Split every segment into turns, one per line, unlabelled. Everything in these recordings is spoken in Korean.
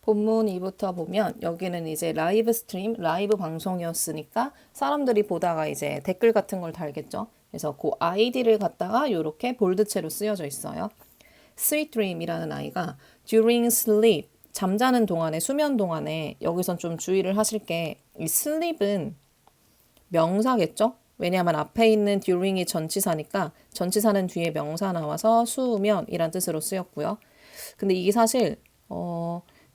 본문 2부터 보면 여기는 이제 라이브 스트림, 라이브 방송이었으니까 사람들이 보다가 이제 댓글 같은 걸 달겠죠. 그래서 그 아이디를 갖다가 이렇게 볼드체로 쓰여져 있어요. Sweet Dream이라는 아이가 during sleep, 잠자는 동안에, 수면 동안에 여기선 좀 주의를 하실 게 이 sleep은 명사겠죠? 왜냐하면 앞에 있는 during이 전치사니까 전치사는 뒤에 명사 나와서 수면이란 뜻으로 쓰였고요. 근데 이게 사실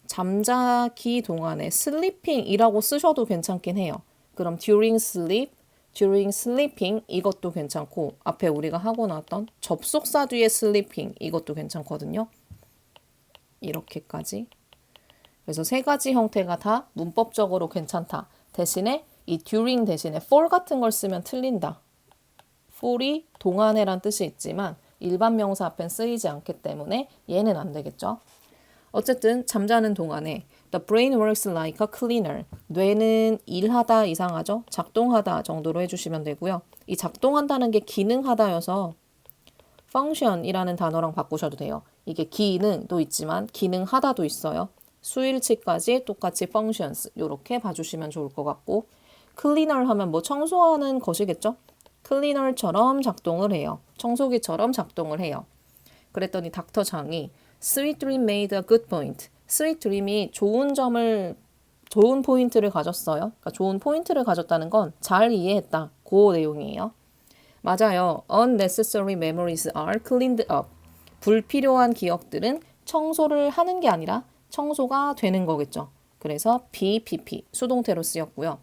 잠자기 동안에 sleeping이라고 쓰셔도 괜찮긴 해요. 그럼 during sleep, during sleeping 이것도 괜찮고 앞에 우리가 하고 나왔던 접속사 뒤에 sleeping 이것도 괜찮거든요. 이렇게까지. 그래서 세 가지 형태가 다 문법적으로 괜찮다. 대신에 이 during 대신에 for 같은 걸 쓰면 틀린다. for이 동안에란 뜻이 있지만 일반 명사 앞엔 쓰이지 않기 때문에 얘는 안 되겠죠. 어쨌든 잠자는 동안에 the brain works like a cleaner. 뇌는 일하다 이상하죠? 작동하다 정도로 해주시면 되고요. 이 작동한다는 게 기능하다여서 function이라는 단어랑 바꾸셔도 돼요. 이게 기능도 있지만 기능하다도 있어요. 수일치까지 똑같이 functions 이렇게 봐주시면 좋을 것 같고 cleaner 하면 뭐 청소하는 것이겠죠? 클리너처럼 작동을 해요. 청소기처럼 작동을 해요. 그랬더니 닥터 장이 Sweet Dream made a good point. Sweet Dream이 좋은 포인트를 가졌어요. 그러니까 좋은 포인트를 가졌다는 건 잘 이해했다. 그 내용이에요. 맞아요. Unnecessary memories are cleaned up. 불필요한 기억들은 청소를 하는 게 아니라 청소가 되는 거겠죠. 그래서 BPP 수동태로 쓰였고요.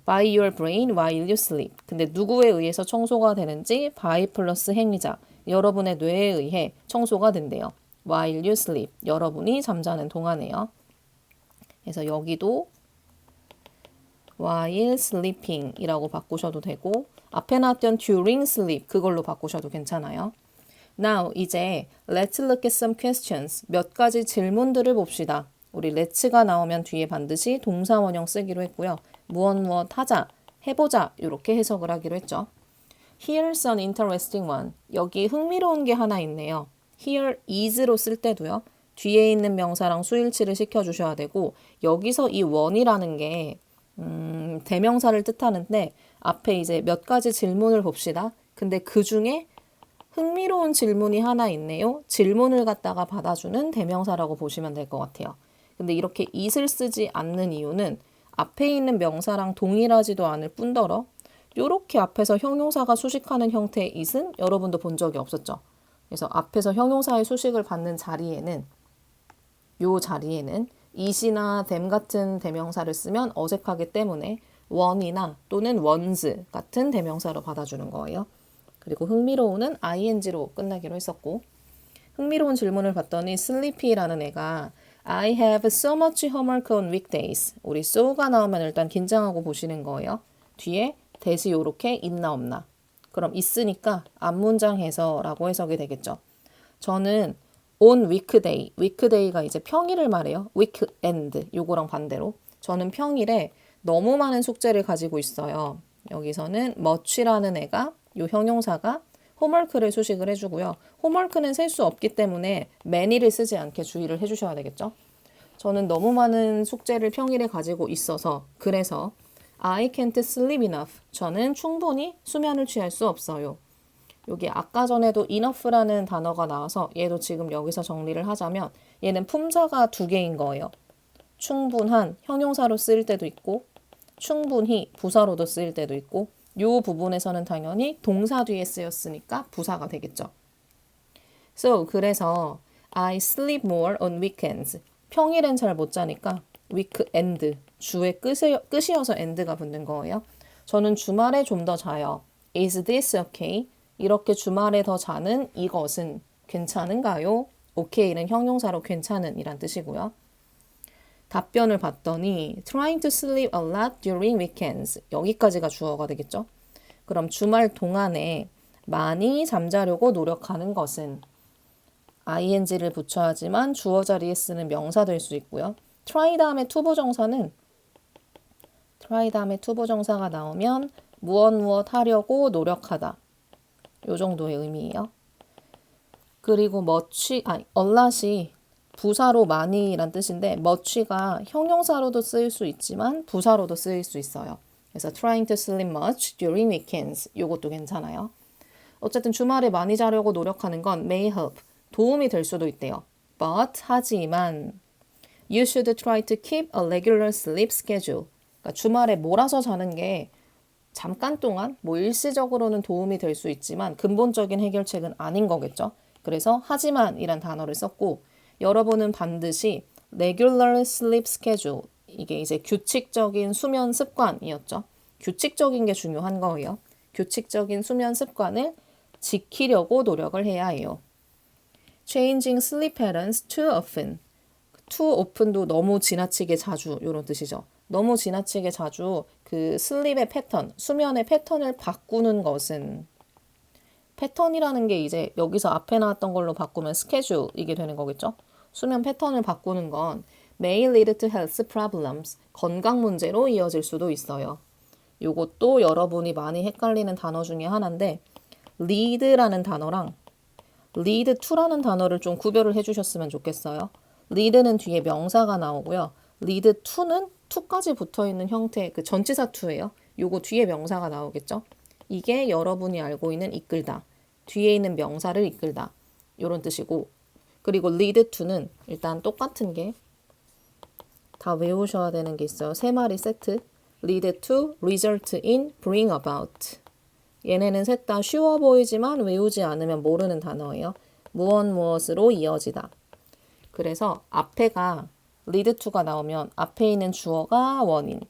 By your brain while you sleep. 근데 누구에 의해서 청소가 되는지 by 플러스 행위자. 여러분의 뇌에 의해 청소가 된대요. While you sleep. 여러분이 잠자는 동안에요. 그래서 여기도 while sleeping 이라고 바꾸셔도 되고 앞에 나왔던 during sleep 그걸로 바꾸셔도 괜찮아요. Now 이제 let's look at some questions. 몇 가지 질문들을 봅시다. 우리 let's가 나오면 뒤에 반드시 동사 원형 쓰기로 했고요. 무엇 하자, 해보자 이렇게 해석을 하기로 했죠. Here's an interesting one. 여기 흥미로운 게 하나 있네요. Here is로 쓸 때도요. 뒤에 있는 명사랑 수일치를 시켜주셔야 되고 여기서 이 one이라는 게 대명사를 뜻하는데 앞에 이제 몇 가지 질문을 봅시다. 근데 그 중에 흥미로운 질문이 하나 있네요. 질문을 갖다가 받아주는 대명사라고 보시면 될 것 같아요. 근데 이렇게 it을 쓰지 않는 이유는 앞에 있는 명사랑 동일하지도 않을 뿐더러 이렇게 앞에서 형용사가 수식하는 형태의 it은 여러분도 본 적이 없었죠. 그래서 앞에서 형용사의 수식을 받는 자리에는 it이나 them 같은 대명사를 쓰면 어색하기 때문에 one이나 또는 ones 같은 대명사로 받아주는 거예요. 그리고 흥미로운은 ing로 끝나기로 했었고 흥미로운 질문을 봤더니 sleepy라는 애가 I have so much homework on weekdays. 우리 so가 나오면 일단 긴장하고 보시는 거예요. 뒤에 대시 요렇게 있나 없나. 그럼 있으니까 앞문장에서 라고 해석이 되겠죠. 저는 on weekday, weekday가 이제 평일을 말해요. weekend, 요거랑 반대로. 저는 평일에 너무 많은 숙제를 가지고 있어요. 여기서는 much라는 애가 요 형용사가 홈워크를 수식을 해주고요. 홈워크는 셀 수 없기 때문에 many를 쓰지 않게 주의를 해주셔야 되겠죠. 저는 너무 많은 숙제를 평일에 가지고 있어서 그래서 I can't sleep enough. 저는 충분히 수면을 취할 수 없어요. 여기 아까 전에도 enough라는 단어가 나와서 얘도 지금 여기서 정리를 하자면 얘는 품사가 두 개인 거예요. 충분한 형용사로 쓰일 때도 있고 충분히 부사로도 쓰일 때도 있고 이 부분에서는 당연히 동사 뒤에 쓰였으니까 부사가 되겠죠. So 그래서 I sleep more on weekends. 평일엔 잘 못 자니까 weekend 주의 끝이어서 end가 붙는 거예요. 저는 주말에 좀 더 자요. Is this okay? 이렇게 주말에 더 자는 이것은 괜찮은가요? okay는 형용사로 괜찮은 이란 뜻이고요. 답변을 봤더니 trying to sleep a lot during weekends. 여기까지가 주어가 되겠죠. 그럼 주말 동안에 많이 잠자려고 노력하는 것은 ing를 붙여야지만 주어 자리에 쓰는 명사 될 수 있고요. try 다음에 투부정사가 나오면 무엇 하려고 노력하다. 요 정도의 의미예요. 그리고 a lot이 부사로 많이란 뜻인데 much가 형용사로도 쓰일 수 있지만 부사로도 쓰일 수 있어요. 그래서 trying to sleep much during weekends 요것도 괜찮아요. 어쨌든 주말에 많이 자려고 노력하는 건 may help 도움이 될 수도 있대요. But 하지만 you should try to keep a regular sleep schedule. 그러니까 주말에 몰아서 자는 게 잠깐 동안 뭐 일시적으로는 도움이 될 수 있지만 근본적인 해결책은 아닌 거겠죠. 그래서 하지만이란 단어를 썼고 여러분은 반드시 regular sleep schedule 이게 이제 규칙적인 수면 습관이었죠. 규칙적인 게 중요한 거예요. 규칙적인 수면 습관을 지키려고 노력을 해야 해요. Changing sleep patterns too often. too often도 너무 지나치게 자주 이런 뜻이죠. 너무 지나치게 자주 그 슬립의 패턴, 수면의 패턴을 바꾸는 것은 패턴이라는 게 이제 여기서 앞에 나왔던 걸로 바꾸면 스케줄 이게 되는 거겠죠. 수면 패턴을 바꾸는 건 may lead to health problems, 건강 문제로 이어질 수도 있어요. 요것도 여러분이 많이 헷갈리는 단어 중에 하나인데 lead라는 단어랑 lead to라는 단어를 좀 구별을 해주셨으면 좋겠어요. lead는 뒤에 명사가 나오고요. lead to는 to까지 붙어있는 형태의 그 전치사 to예요. 요거 뒤에 명사가 나오겠죠. 이게 여러분이 알고 있는 이끌다. 뒤에 있는 명사를 이끌다. 요런 뜻이고 그리고 lead to는 일단 똑같은 게 다 외우셔야 되는 게 있어요. 세 마리 세트. lead to, result in, bring about. 얘네는 셋 다 쉬워 보이지만 외우지 않으면 모르는 단어예요. 무엇으로 이어지다. 그래서 앞에가 lead to가 나오면 앞에 있는 주어가 원인,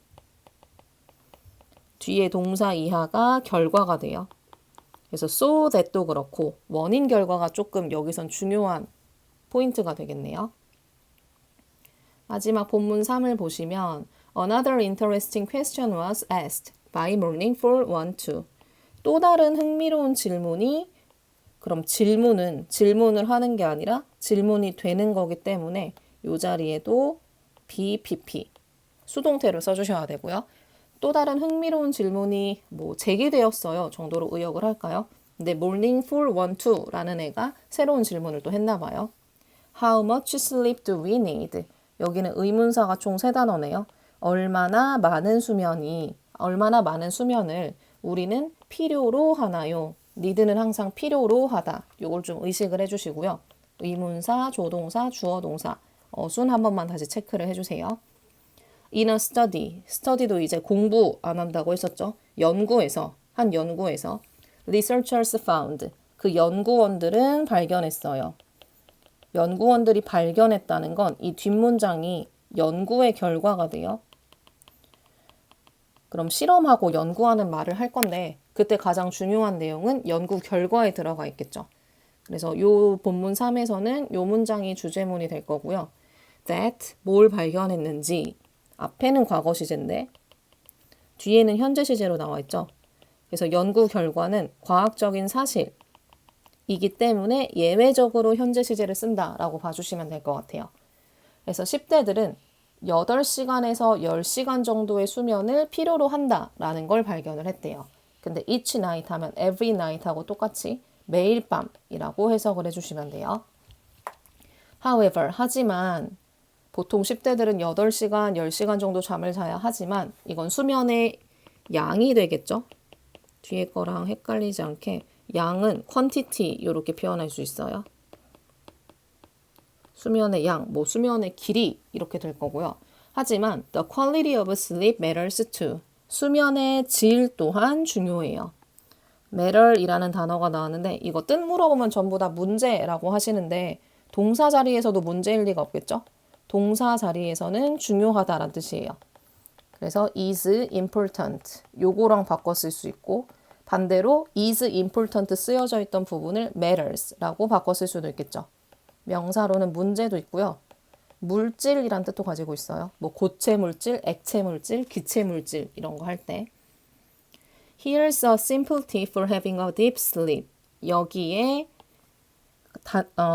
뒤에 동사 이하가 결과가 돼요. 그래서 so that도 그렇고 원인 결과가 조금 여기선 중요한 포인트가 되겠네요. 마지막 본문 3을 보시면 Another interesting question was asked by Morning for 1-2. 또 다른 흥미로운 질문이 그럼 질문을 하는 게 아니라 질문이 되는 거기 때문에 이 자리에도 BPP 수동태를 써주셔야 되고요. 또 다른 흥미로운 질문이 뭐 제기되었어요 정도로 의역을 할까요? 근데 Morning for 1-2라는 애가 새로운 질문을 또 했나 봐요. How much sleep do we need? 여기는 의문사가 총 3단어네요. 얼마나 많은 수면을 우리는 필요로 하나요? need는 항상 필요로 하다. 요걸 좀 의식을 해주시고요. 의문사, 조동사, 주어동사, 어순 한 번만 다시 체크를 해주세요. In a study도 이제 공부 안 한다고 했었죠. 한 연구에서 researchers found, 그 연구원들은 발견했어요. 연구원들이 발견했다는 건 이 뒷문장이 연구의 결과가 돼요. 그럼 실험하고 연구하는 말을 할 건데 그때 가장 중요한 내용은 연구 결과에 들어가 있겠죠. 그래서 요 본문 3에서는 요 문장이 주제문이 될 거고요. that 뭘 발견했는지 앞에는 과거 시제인데 뒤에는 현재 시제로 나와 있죠. 그래서 연구 결과는 과학적인 사실이기 때문에 예외적으로 현재 시제를 쓴다라고 봐주시면 될 것 같아요. 그래서 10대들은 8시간에서 10시간 정도의 수면을 필요로 한다라는 걸 발견을 했대요. 근데 each night 하면 every night 하고 똑같이 매일 밤이라고 해석을 해주시면 돼요. However, 하지만 보통 10대들은 8시간, 10시간 정도 잠을 자야 하지만 이건 수면의 양이 되겠죠? 뒤에 거랑 헷갈리지 않게 양은 quantity 이렇게 표현할 수 있어요. 수면의 양, 뭐 수면의 길이 이렇게 될 거고요. 하지만 the quality of sleep matters too. 수면의 질 또한 중요해요. matter이라는 단어가 나왔는데 이거 뜻 물어보면 전부 다 문제라고 하시는데 동사 자리에서도 문제일 리가 없겠죠? 동사 자리에서는 중요하다라는 뜻이에요. 그래서 is important 요거랑 바꿔 쓸 수 있고 반대로 is important 쓰여져 있던 부분을 matters라고 바꿔 쓸 수도 있겠죠. 명사로는 문제도 있고요. 물질이란 뜻도 가지고 있어요. 뭐 고체 물질, 액체 물질, 기체 물질 이런 거 할 때. Here's a simple tip for having a deep sleep. 여기에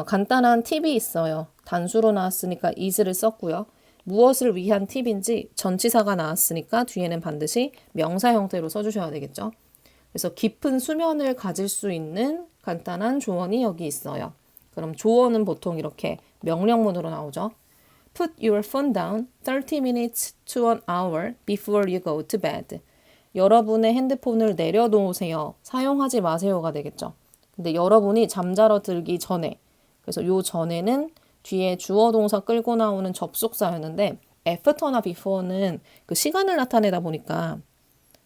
간단한 팁이 있어요. 단수로 나왔으니까 is를 썼고요. 무엇을 위한 팁인지 전치사가 나왔으니까 뒤에는 반드시 명사 형태로 써주셔야 되겠죠. 그래서 깊은 수면을 가질 수 있는 간단한 조언이 여기 있어요. 그럼 조언은 보통 이렇게 명령문으로 나오죠. Put your phone down 30 minutes to an hour before you go to bed. 여러분의 핸드폰을 내려놓으세요. 사용하지 마세요가 되겠죠. 근데 여러분이 잠자러 들기 전에, 그래서 요 전에는 뒤에 주어 동사 끌고 나오는 접속사였는데 after나 before는 그 시간을 나타내다 보니까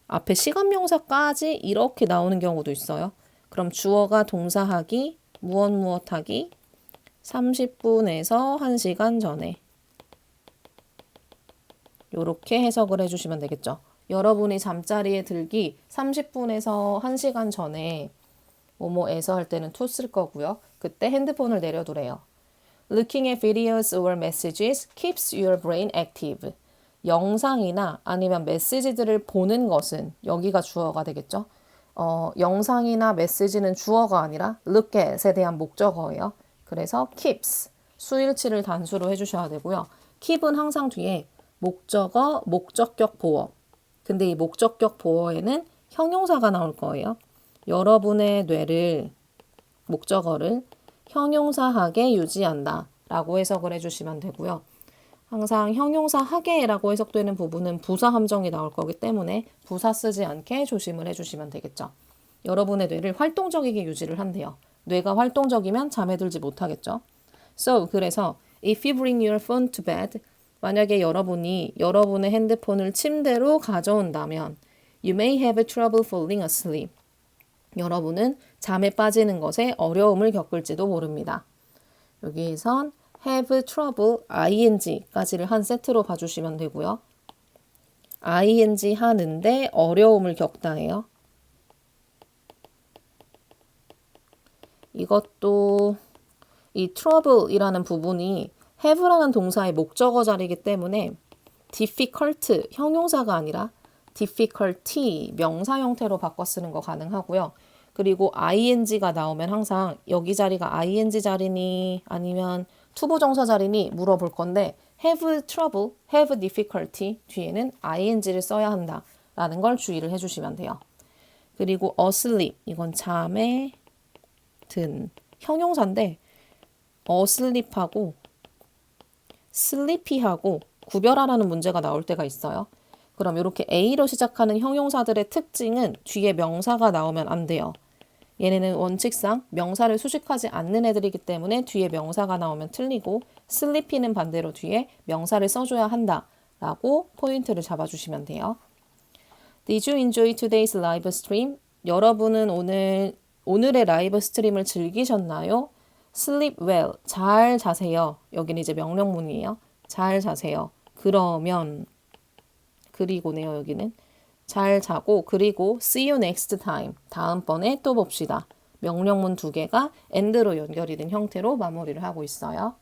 앞에 시간 명사까지 이렇게 나오는 경우도 있어요. 그럼 주어가 동사하기, 무엇하기 30분에서 1시간 전에 이렇게 해석을 해주시면 되겠죠. 여러분이 잠자리에 들기 30분에서 1시간 전에 뭐뭐에서 할 때는 to 쓸 거고요. 그때 핸드폰을 내려두래요. Looking at videos or messages keeps your brain active. 영상이나 아니면 메시지들을 보는 것은 여기가 주어가 되겠죠. 영상이나 메시지는 주어가 아니라 look at에 대한 목적어예요. 그래서 keeps, 수일치를 단수로 해주셔야 되고요. keep은 항상 뒤에 목적어, 목적격 보어. 근데 이 목적격 보어에는 형용사가 나올 거예요. 여러분의 뇌를, 목적어를 형용사하게 유지한다 라고 해석을 해주시면 되고요. 항상 형용사하게라고 해석되는 부분은 부사 함정이 나올 거기 때문에 부사 쓰지 않게 조심을 해주시면 되겠죠. 여러분의 뇌를 활동적이게 유지를 한대요. 뇌가 활동적이면 잠에 들지 못하겠죠. So, 그래서 if you bring your phone to bed, 만약에 여러분이 여러분의 핸드폰을 침대로 가져온다면 you may have trouble falling asleep. 여러분은 잠에 빠지는 것에 어려움을 겪을지도 모릅니다. 여기에선 have trouble, ing까지를 한 세트로 봐주시면 되고요. ing 하는데 어려움을 겪다예요. 이것도 이 trouble이라는 부분이 have라는 동사의 목적어 자리이기 때문에 difficult, 형용사가 아니라 difficulty, 명사 형태로 바꿔 쓰는 거 가능하고요. 그리고 ing가 나오면 항상 여기 자리가 ing 자리니 아니면 투부정사 자리니 물어볼 건데 have trouble, have difficulty 뒤에는 ing를 써야 한다라는 걸 주의를 해주시면 돼요. 그리고 asleep, 이건 잠에 든 형용사인데 asleep하고 sleepy하고 구별하라는 문제가 나올 때가 있어요. 그럼 이렇게 A로 시작하는 형용사들의 특징은 뒤에 명사가 나오면 안 돼요. 얘네는 원칙상 명사를 수식하지 않는 애들이기 때문에 뒤에 명사가 나오면 틀리고 sleepy는 반대로 뒤에 명사를 써줘야 한다라고 포인트를 잡아주시면 돼요. Did you enjoy today's live stream? 여러분은 오늘의 라이브 스트림을 즐기셨나요? Sleep well, 잘 자세요. 여기는 이제 명령문이에요. 잘 자세요. 그러면, 그리고네요, 여기는. 잘 자고, 그리고 see you next time. 다음번에 또 봅시다. 명령문 두 개가 and로 연결이 된 형태로 마무리를 하고 있어요.